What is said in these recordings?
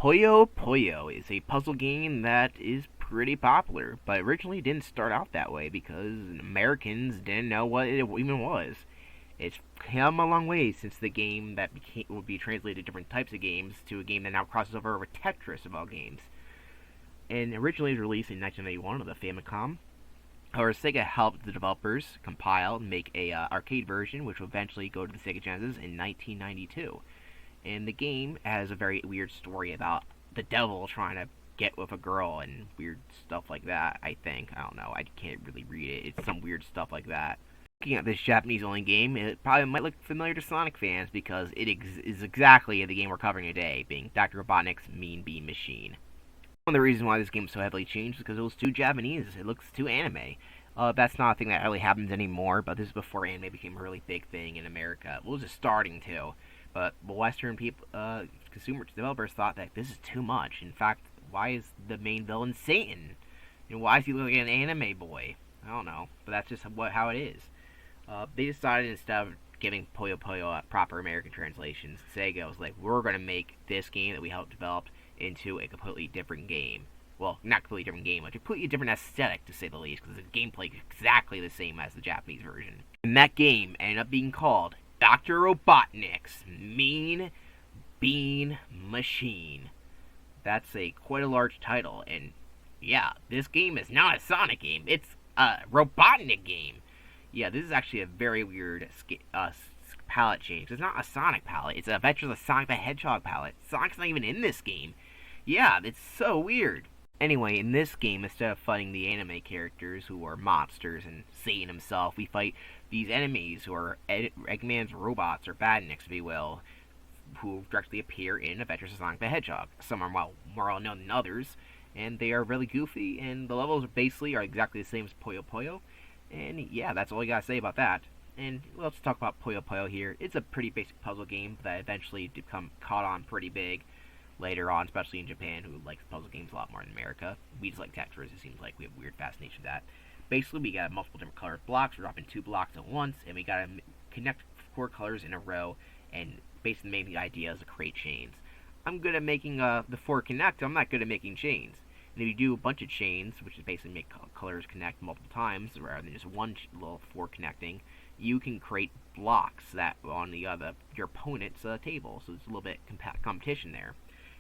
Puyo Puyo is a puzzle game that is pretty popular, but originally didn't start out that way because Americans didn't know what it even was. It's come a long way since the game that would be translated to different types of games to a game that now crosses over with Tetris of all games. And originally it was released in 1991 on the Famicom. However, Sega helped the developers compile and make a arcade version, which will eventually go to the Sega Genesis in 1992. And the game has a very weird story about the devil trying to get with a girl and weird stuff like that, I think. I don't know. I can't really read it. It's some weird stuff like that. Looking at this Japanese-only game, it probably might look familiar to Sonic fans because it is exactly the game we're covering today, being Dr. Robotnik's Mean Bean Machine. One of the reasons why this game is so heavily changed is because it was too Japanese. It looks too anime. That's not a thing that really happens anymore, but this is before anime became a really big thing in America. Well, it was just starting to. But Western people, consumer developers thought that this is too much. In fact, why is the main villain Satan? And why is he looking like an anime boy? I don't know, but that's just how it is. They decided instead of giving Puyo Puyo proper American translations, Sega was like, we're going to make this game that we helped develop into a completely different game. Well, not completely different game, but a completely different aesthetic, to say the least, because the gameplay is exactly the same as the Japanese version. And that game ended up being called Dr. Robotnik's Mean Bean Machine. That's quite a large title, and yeah, this game is not a Sonic game, it's a Robotnik game. Yeah, this is actually a very weird palette change. It's not a Sonic palette, it's Advert the Sonic the Hedgehog palette. Sonic's not even in this game. Yeah, it's so weird. Anyway, in this game, instead of fighting the anime characters who are monsters and Satan himself, we fight these enemies who are Eggman's robots, or badniks, if you will, who directly appear in Adventures of Sonic the Hedgehog. Some are more well known than others, and they are really goofy, and the levels basically are exactly the same as Puyo Puyo. And yeah, that's all I gotta say about that. And let's talk about Puyo Puyo here. It's a pretty basic puzzle game that eventually caught on pretty big later on, especially in Japan, who likes puzzle games a lot more than America. We just like Tetris. It seems like we have a weird fascination with that. Basically, we got multiple different colored blocks. We're dropping 2 blocks at once, and we gotta connect 4 colors in a row. And basically, the main idea is to create chains. I'm good at making the 4 connect. I'm not good at making chains. And if you do a bunch of chains, which is basically make colors connect multiple times rather than just one little 4 connecting, you can create blocks that on your opponent's table. So it's a little bit competition there.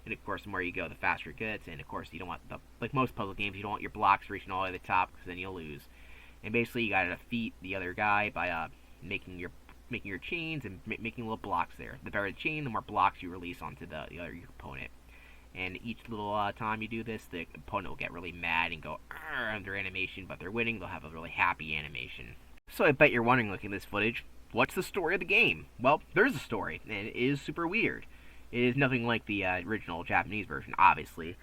And of course, the more you go, the faster it gets. And of course, you don't want like most puzzle games, you don't want your blocks reaching all the way to the top because then you'll lose. And basically, you gotta defeat the other guy by making your chains and making little blocks there. The better the chain, the more blocks you release onto your opponent. And each little time you do this, the opponent will get really mad and go under animation, but they're winning, they'll have a really happy animation. So I bet you're wondering, looking at this footage, what's the story of the game? Well, there's a story, and it is super weird. It is nothing like the original Japanese version, obviously,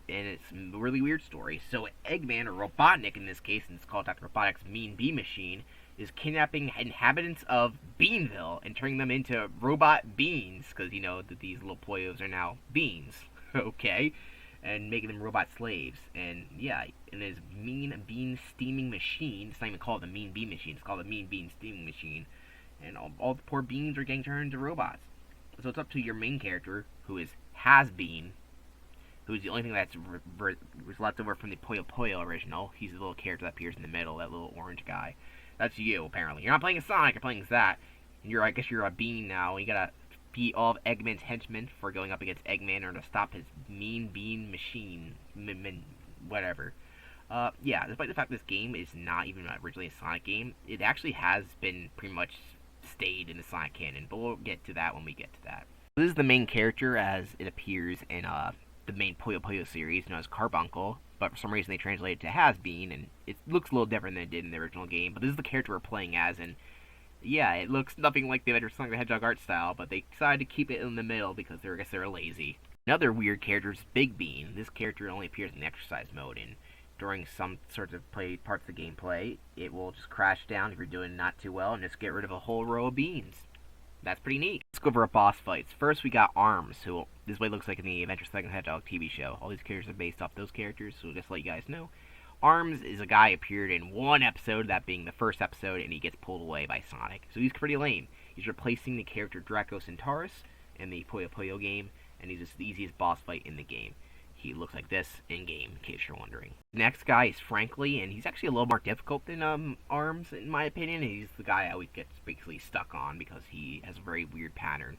and it's a really weird story. So Eggman, or Robotnik in this case, and it's called Dr. Robotnik's Mean Bean Machine, is kidnapping inhabitants of Beanville and turning them into robot beans, because you know that these little Puyos are now beans. Okay, and making them robot slaves. And yeah, and his Mean Bean Steaming Machine, it's not even called the Mean Bean Machine, it's called the Mean Bean Steaming Machine, and all the poor beans are getting turned into robots. So it's up to your main character, who is Has-Bean, who's the only thing that's was left over from the Puyo Puyo original. He's the little character that appears in the middle, that little orange guy. That's you, apparently. You're not playing as Sonic, you're playing as that. And I guess you're a bean now, and you gotta beat all of Eggman's henchmen for going up against Eggman or to stop his Mean Bean Machine, whatever. Yeah, despite the fact this game is not even originally a Sonic game, it actually has been pretty much stayed in the Sonic canon, but we'll get to that when we get to that. This is the main character as it appears in the main Puyo Puyo series, known as Carbuncle, but for some reason they translated it to Has-Been, and it looks a little different than it did in the original game, but this is the character we're playing as, and yeah, it looks nothing like the Advert Sonic the Hedgehog art style, but they decided to keep it in the middle because I guess they were lazy. Another weird character is Big Bean. This character only appears in the exercise mode, and during some sorts of parts of the gameplay, it will just crash down if you're doing not too well and just get rid of a whole row of beans. That's pretty neat. Let's go over our boss fights. First, we got Arms, who this way looks like in the Adventure Sonic the Hedgehog TV show. All these characters are based off those characters, so just to let you guys know. Arms is a guy who appeared in one episode, that being the first episode, and he gets pulled away by Sonic. So he's pretty lame. He's replacing the character Draco Centaurus in the Puyo Puyo game, and he's just the easiest boss fight in the game. He looks like this in game, in case you're wondering. Next guy is Frankly, and he's actually a little more difficult than Arms, in my opinion. He's the guy I always get basically stuck on because he has a very weird pattern.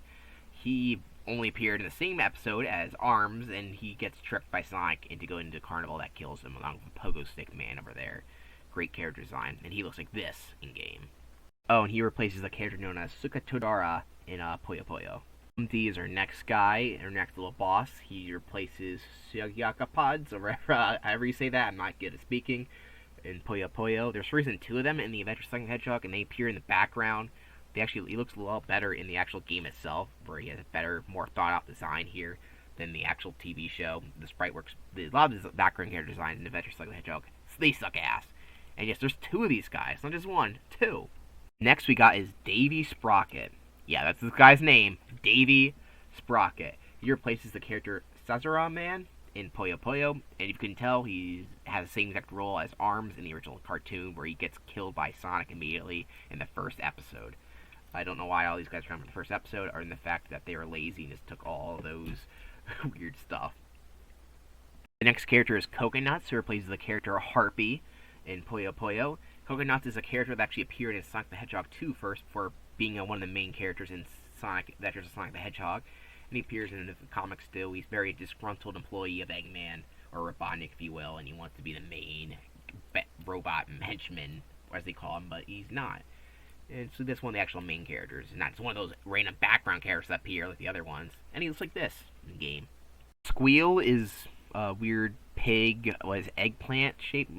He only appeared in the same episode as Arms, and he gets tricked by Sonic into going into Carnival that kills him, along with the Pogo Stick Man over there. Great character design, and he looks like this in game. Oh, and he replaces a character known as Suka Todara in Puyo Puyo. He is our next guy, our next little boss. He replaces Suyakapods, or however you say that. I'm not good at speaking. In Puyo Puyo, there's for reason two of them in the Adventure Sonic the Hedgehog, and they appear in the background. He looks a lot better in the actual game itself, where he has a better, more thought-out design here than the actual TV show. The sprite works. A lot of the background character designs in Adventure Sonic the Hedgehog, they suck ass. And yes, there's two of these guys, not just one, two. Next we got is Davy Sprocket. Yeah, that's this guy's name, Davy Sprocket. He replaces the character Sazura Man in Puyo Puyo, and you can tell he has the same exact role as Arms in the original cartoon, where he gets killed by Sonic immediately in the first episode. I don't know why all these guys are from the first episode, or in the fact that they were lazy and just took all those weird stuff. The next character is Coconuts, who replaces the character Harpy in Puyo Puyo. Coconuts is a character that actually appeared in Sonic the Hedgehog 2 first, for being one of the main characters in Sonic Adventures of Sonic the Hedgehog. And he appears in the comics still. He's a very disgruntled employee of Eggman, or Robotnik, if you will, and he wants to be the main robot henchman, as they call him, but he's not. And so this one of the actual main characters, and not one of those random background characters that appear like the other ones. And he looks like this in the game. Squeal is a weird pig, eggplant shaped,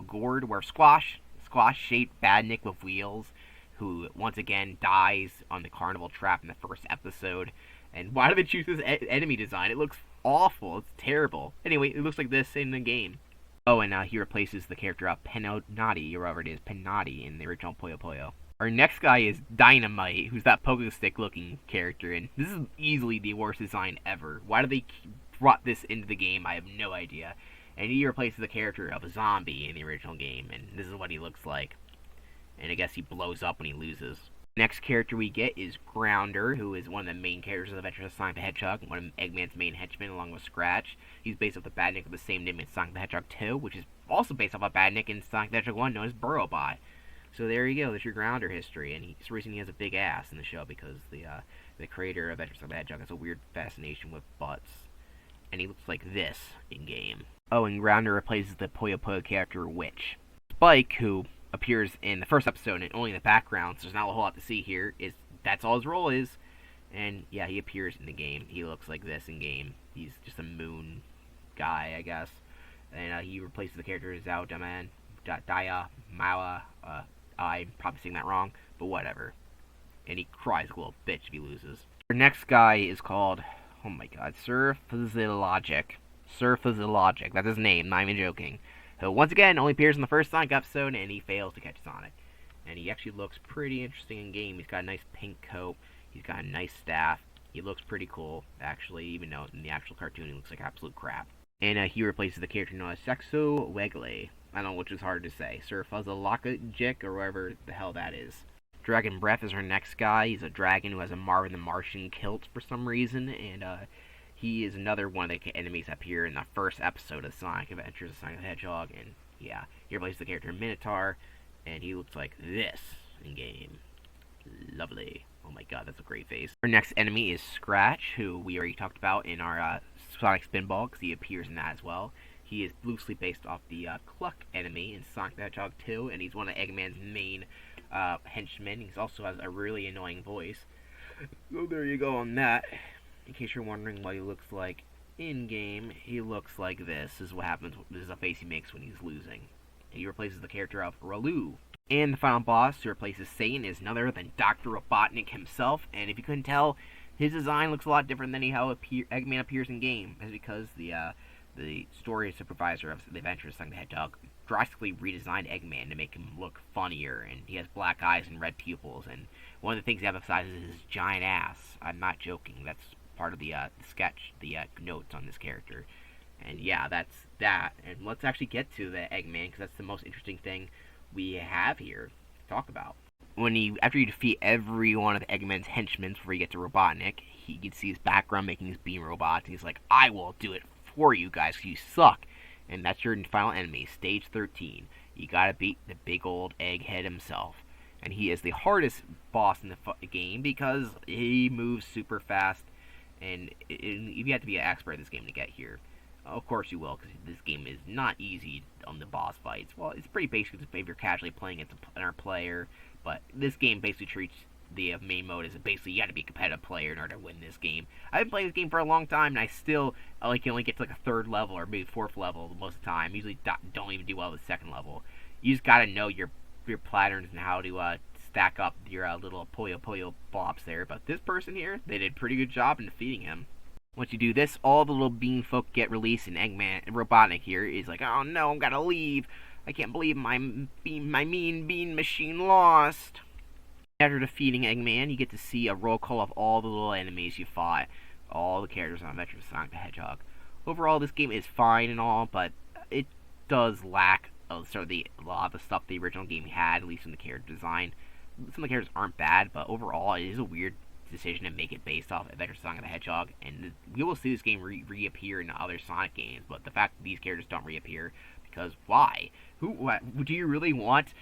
gourd, or squash-shaped badnik with wheels, who once again dies on the carnival trap in the first episode. And why did they choose this enemy design? It looks awful. It's terrible. Anyway, it looks like this in the game. Oh, and he replaces the character Penodati, or whatever it is, Penati, in the original Puyo Puyo. Our next guy is Dynamite, who's that pogo stick looking character, and this is easily the worst design ever. Why did they brought this into the game? I have no idea. And he replaces the character of a zombie in the original game, and this is what he looks like. And I guess he blows up when he loses. Next character we get is Grounder, who is one of the main characters of Adventures of Sonic the Hedgehog, one of Eggman's main henchmen, along with Scratch. He's based off the badnik of the same name in Sonic the Hedgehog 2, which is also based off a badnik in Sonic the Hedgehog 1 known as Burrowbot. So there you go, there's your Grounder history, and the reason he has a big ass in the show, because the creator of Adventures of the Hedgehog has a weird fascination with butts. And he looks like this in-game. Oh, and Grounder replaces the Puyo Puyo character Witch. Spike, who appears in the first episode and only in the background, so there's not a whole lot to see here, that's all his role is. And yeah, he appears in the game. He looks like this in game. He's just a moon guy, I guess. And he replaces the character Zhao Daman, Daya Mawa. I'm probably saying that wrong, but whatever. And he cries like a little bitch if he loses. Our next guy is called, oh my god, Sir Physiologic. Sir Physiologic, that's his name, not even joking. So once again, only appears in the first Sonic episode, and he fails to catch Sonic. And he actually looks pretty interesting in game. He's got a nice pink coat. He's got a nice staff. He looks pretty cool, actually, even though in the actual cartoon he looks like absolute crap. And he replaces the character known as Sexo Wegley. I don't know, which is hard to say. Sir Fuzzalakajic, or whatever the hell that is. Dragon Breath is our next guy. He's a dragon who has a Marvin the Martian kilt for some reason, and he is another one of the enemies that appear in the first episode of Sonic Adventures of Sonic the Hedgehog, and yeah, he replaces the character Minotaur, and he looks like this in-game. Lovely. Oh my god, that's a great face. Our next enemy is Scratch, who we already talked about in our Sonic Spinball, because he appears in that as well. He is loosely based off the Cluck enemy in Sonic the Hedgehog 2, and he's one of Eggman's main henchmen. He also has a really annoying voice. So there you go on that. In case you're wondering what he looks like in-game, he looks like this. This is what happens. This is a face he makes when he's losing. He replaces the character of Ralu. And the final boss who replaces Satan is none other than Dr. Robotnik himself. And if you couldn't tell, his design looks a lot different than how Eggman appears in-game. That's because the story supervisor of the Adventures of Sonic the Hedgehog drastically redesigned Eggman to make him look funnier, and he has black eyes and red pupils, and one of the things he emphasizes is his giant ass. I'm not joking, that's part of the sketch, the notes on this character. And yeah, that's that. And let's actually get to the Eggman, because that's the most interesting thing we have here to talk about. After you defeat every one of Eggman's henchmen before you get to Robotnik, He can see his background making his beam robots, and he's like, I will do it for you guys, 'cause you suck. And that's your final enemy, Stage 13. You gotta beat the big old egghead himself. And he is the hardest boss in the game because he moves super fast, and you have to be an expert at this game to get here. Of course you will, because this game is not easy on the boss fights. Well, it's pretty basic if you're casually playing against another player, but this game basically treats the main mode as basically you got to be a competitive player in order to win this game. I've been playing this game for a long time, and I still can only get to like a third level or maybe fourth level most of the time. Usually don't even do well with the second level. You just got to know your patterns and how to stack up your little Puyo Puyo blobs there. But this person here, they did a pretty good job in defeating him. Once you do this, all the little bean folk get released, and Eggman, Robotnik here, is like, oh no, I'm gotta leave. I can't believe my mean bean machine lost. After defeating Eggman, you get to see a roll call of all the little enemies you fought, all the characters on Advert of Sonic the Hedgehog. Overall, this game is fine and all, but it does lack a lot of the stuff the original game had, at least in the character design. Some of the characters aren't bad, but overall, it is a weird decision to make it based off Advert of Sonic the Hedgehog, and we will see this game reappear in other Sonic games, but the fact that these characters don't reappear, because why? Do you really want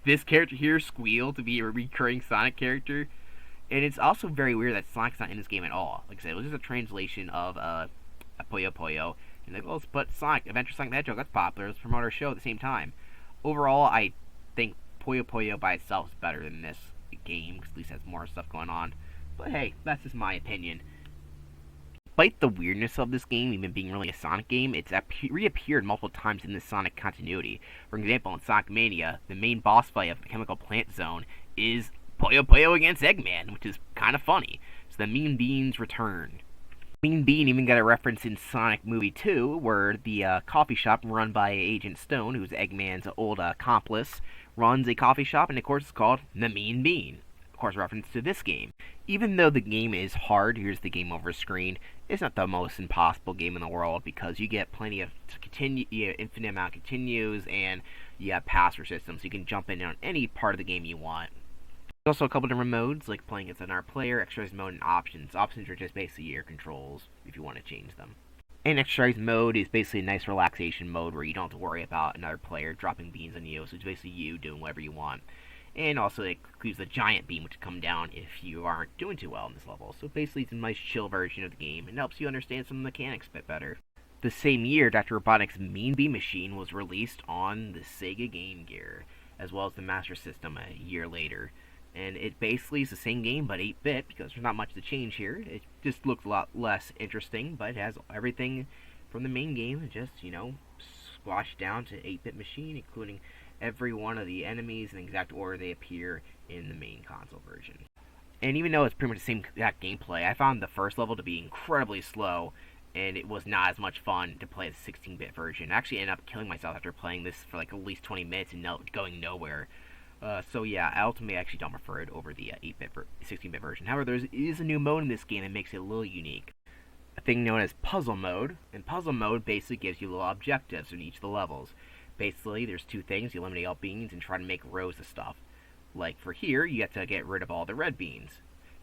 this character here, Squeal, to be a recurring Sonic character? And it's also very weird that Sonic's not in this game at all. Like I said, it was just a translation of a Puyo Puyo, and like, let's put Sonic, Adventure Sonic the Hedgehog, that's popular, let's promote our show at the same time. Overall, I think Puyo Puyo by itself is better than this game, because at least it has more stuff going on. But hey, that's just my opinion. Despite the weirdness of this game, even being really a Sonic game, it's reappeared multiple times in the Sonic continuity. For example, in Sonic Mania, the main boss fight of the Chemical Plant Zone is Puyo Puyo against Eggman, which is kind of funny. So the Mean Beans return. Mean Bean even got a reference in Sonic Movie 2, where the coffee shop run by Agent Stone, who's Eggman's old accomplice, runs a coffee shop, and of course it's called the Mean Bean. Of course, reference to this game. Even though the game is hard, here's the game over screen, it's not the most impossible game in the world, because you get plenty of infinite amount of continues, and you have password systems, so you can jump in on any part of the game you want. There's also a couple different modes, like playing against another player, exercise mode, and options. Options are just basically your controls, if you want to change them. And exercise mode is basically a nice relaxation mode where you don't have to worry about another player dropping beans on you, so it's basically you doing whatever you want. And also it includes the giant beam, which will come down if you aren't doing too well in this level. So basically it's a nice chill version of the game, and helps you understand some of the mechanics a bit better. The same year, Dr. Robotnik's Mean Bean Machine was released on the Sega Game Gear, as well as the Master System a year later. And it basically is the same game, but 8-bit, because there's not much to change here. It just looks a lot less interesting, but it has everything from the main game, just, squashed down to 8-bit machine, including every one of the enemies in the exact order they appear in the main console version. And even though it's pretty much the same exact gameplay, I found the first level to be incredibly slow, and it was not as much fun to play the 16-bit version. I actually ended up killing myself after playing this for like at least 20 minutes and going nowhere. So yeah, I ultimately actually don't prefer it over the 8-bit 16-bit version. However, there is a new mode in this game that makes it a little unique. A thing known as puzzle mode. And puzzle mode basically gives you little objectives in each of the levels. Basically, there's two things. You eliminate all beans and try to make rows of stuff. Like for here, you have to get rid of all the red beans.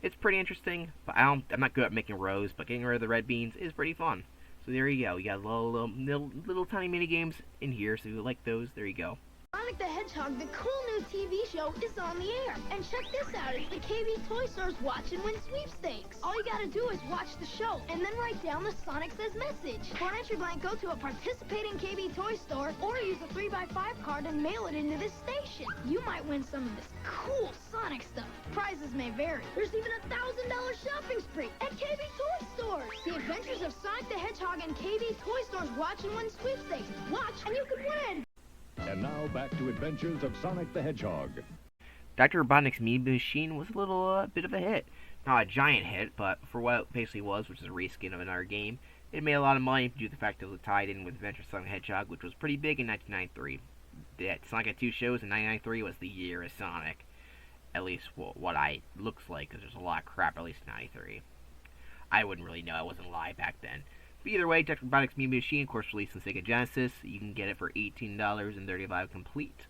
It's pretty interesting, but I'm not good at making rows, but getting rid of the red beans is pretty fun. So there you go. You got little tiny mini games in here, so if you like those, there you go. Sonic the Hedgehog, the cool new TV show, is on the air. And check this out, it's the KB Toy Store's Watch and Win sweepstakes. All you gotta do is watch the show, and then write down the Sonic Says message. For an entry blank, go to a participating KB Toy Store, or use a 3x5 card and mail it into this station. You might win some of this cool Sonic stuff. Prizes may vary. There's even a $1,000 shopping spree at KB Toy Stores. The adventures of Sonic the Hedgehog and KB Toy Store's Watch and Win sweepstakes. Watch, and you can win! And now back to Adventures of Sonic the Hedgehog. Dr. Robotnik's Mean Bean Machine was a little bit of a hit. Not a giant hit, but for what it basically was, which is a reskin of another game, it made a lot of money due to the fact that it was tied in with Adventures of Sonic the Hedgehog, which was pretty big in 1993. The Sonic had 2 shows, and 1993 was the year of Sonic. At least what I looks like, because there's a lot of crap released in 93. I wouldn't really know, I wasn't alive back then. But either way, Dr. Robotnik's Mean Bean Machine, of course, released on Sega Genesis. You can get it for $18.35 complete.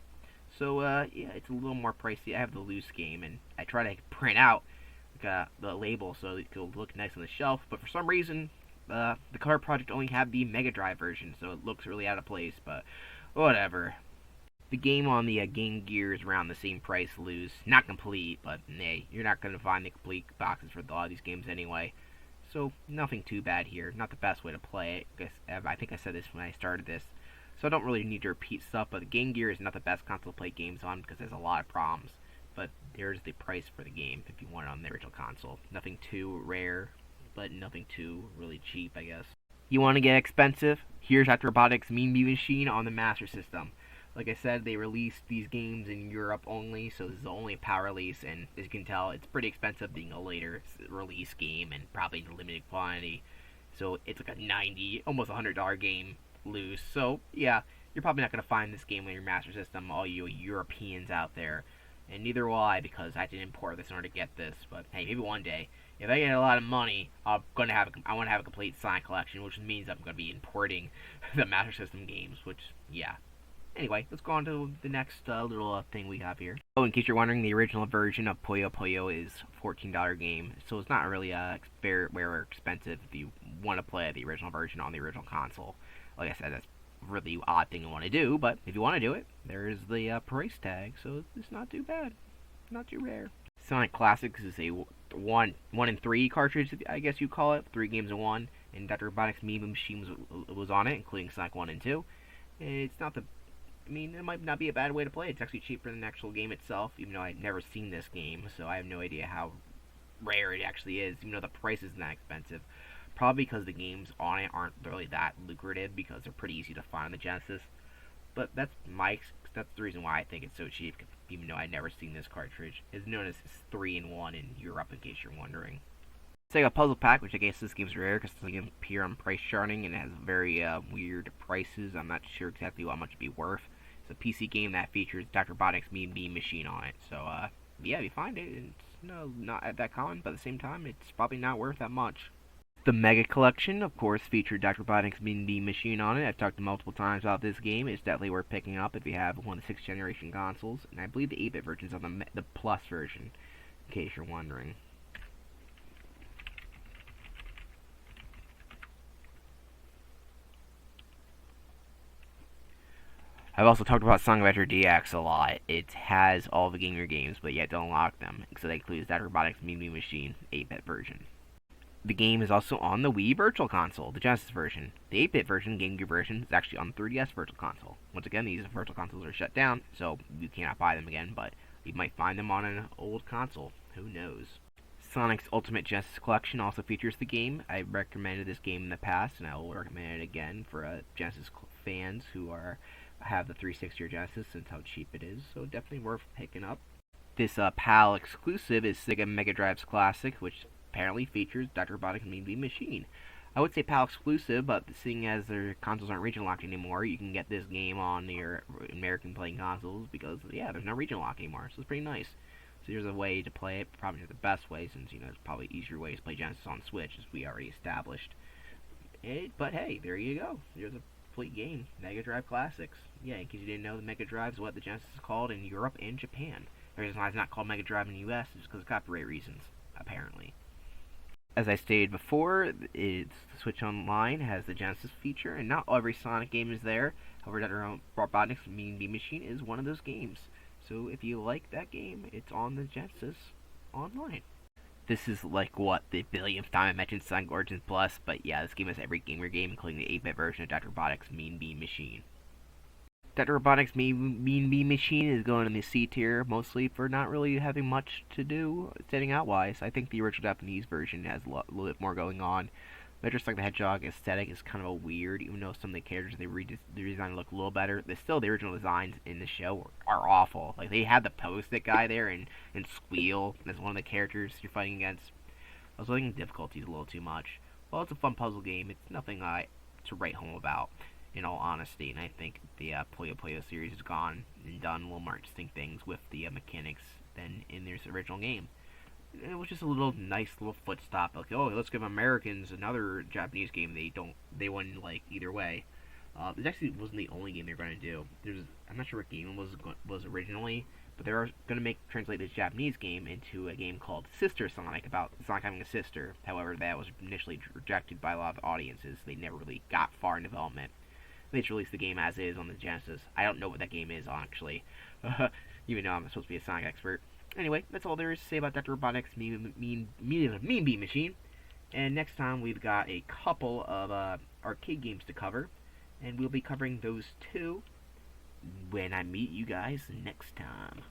So, yeah, it's a little more pricey. I have the loose game, and I try to print out the label so it could look nice on the shelf. But for some reason, the Color Project only had the Mega Drive version, so it looks really out of place. But whatever. The game on the Game Gear is around the same price loose. Not complete, but hey, you're not going to find the complete boxes for a lot of these games anyway. So nothing too bad here. Not the best way to play it. I think I said this when I started this. So I don't really need to repeat stuff, but the Game Gear is not the best console to play games on because there's a lot of problems. But there's the price for the game if you want it on the original console. Nothing too rare, but nothing too really cheap, I guess. You want to get expensive? Here's Advert Robotics Mean Bee Machine on the Master System. Like I said, they released these games in Europe only, so this is only a power release, and as you can tell, it's pretty expensive being a later release game and probably in limited quantity. So it's like a $90, almost $100 game loose. So yeah, you're probably not going to find this game on your Master System, all you Europeans out there. And neither will I, because I had to import this in order to get this. But hey, maybe one day, if I get a lot of money, I want to have a complete Sonic collection, which means I'm going to be importing the Master System games. Which, yeah. Anyway, let's go on to the next little thing we have here. Oh, in case you're wondering, the original version of Puyo Puyo is a $14 game, so it's not really very expensive if you want to play the original version on the original console. Like I said, that's a really odd thing to want to do, but if you want to do it, there's the price tag, so it's not too bad. Not too rare. Sonic Classics is a 1 in 3 cartridge, I guess you call it. 3 games in 1, and Dr. Robotnik's Mean Bee Machine was on it, including Sonic 1 and 2. It's not the... I mean, it might not be a bad way to play. It's actually cheaper than the actual game itself, even though I've never seen this game, so I have no idea how rare it actually is, even though the price isn't that expensive. Probably because the games on it aren't really that lucrative, because they're pretty easy to find on the Genesis. But that's the reason why I think it's so cheap, even though I've never seen this cartridge. It's known as 3-in-1 in Europe, in case you're wondering. It's like a puzzle pack, which I guess this game's rare because it doesn't appear on price charting, and it has very weird prices. I'm not sure exactly how much it'd be worth. It's a PC game that features Dr. Robotnik's Mean Bee Machine on it. So, yeah, if you find it, it's not that common, but at the same time, it's probably not worth that much. The Mega Collection, of course, featured Dr. Robotnik's Mean Bee Machine on it. I've talked multiple times about this game. It's definitely worth picking up if you have one of the 6th generation consoles. And I believe the 8-bit version is on the Plus version, in case you're wondering. I've also talked about Sonic Adventure DX a lot. It has all the Game Gear games, but yet to unlock them, so that includes Dr. Robotnik's Mean Bee Machine 8-bit version. The game is also on the Wii Virtual Console, the Genesis version. The 8-bit version, Game Gear version, is actually on the 3DS Virtual Console. Once again, these Virtual Consoles are shut down, so you cannot buy them again, but you might find them on an old console. Who knows? Sonic's Ultimate Genesis Collection also features the game. I recommended this game in the past, and I will recommend it again for Genesis fans who have the 360 or Genesis, since how cheap it is, so definitely worth picking up. This PAL exclusive is Sega Mega Drive's Classic, which apparently features Dr. Robotnik's Mean Bee Machine. I would say PAL exclusive, but seeing as their consoles aren't region locked anymore, you can get this game on your American playing consoles because, yeah, there's no region lock anymore, so it's pretty nice. So there's a way to play it, probably not the best way, since, there's probably easier ways to play Genesis on Switch, as we already established. But hey, there you go. There's a complete game, Mega Drive Classics. Yeah, in case you didn't know, the Mega Drive is what the Genesis is called in Europe and Japan. The reason why it's not called Mega Drive in the US is because of copyright reasons, apparently. As I stated before, Switch Online has the Genesis feature, and not every Sonic game is there. However, Dr. Robotnik's Mean Bee Machine is one of those games. So if you like that game, it's on the Genesis Online. This is like, what, the billionth time I mentioned Sonic Origins Plus, but yeah, this game has every gamer game, including the 8-bit version of Dr. Robotnik's Mean Bee Machine. Dr. Robotnik's Mean Bee Machine is going in the C tier, mostly for not really having much to do, standing out-wise. I think the original Japanese version has a little bit more going on. Just like the Hedgehog aesthetic is kind of a weird, even though some of the characters they redesigned look a little better. Still, the original designs in the show are awful. Like, they had the Post-it guy there and Squeal as one of the characters you're fighting against. I was liking difficulties a little too much. Well, it's a fun puzzle game. It's nothing to write home about, in all honesty. And I think the Puyo Puyo series has gone and done a little more interesting things with the mechanics than in their original game. It was just a nice little foot stop. Like, oh, let's give Americans another Japanese game they wouldn't like either way. It actually wasn't the only game they're going to do. I'm not sure what game was originally, but they're going to translate this Japanese game into a game called Sister Sonic, about Sonic having a sister. However, that was initially rejected by a lot of audiences. They never really got far in development. They just released the game as is on the Genesis. I don't know what that game is, actually, even though I'm supposed to be a Sonic expert. Anyway, that's all there is to say about Dr. Robotnik's Mean Beat Machine. And next time we've got a couple of arcade games to cover, and we'll be covering those two when I meet you guys next time.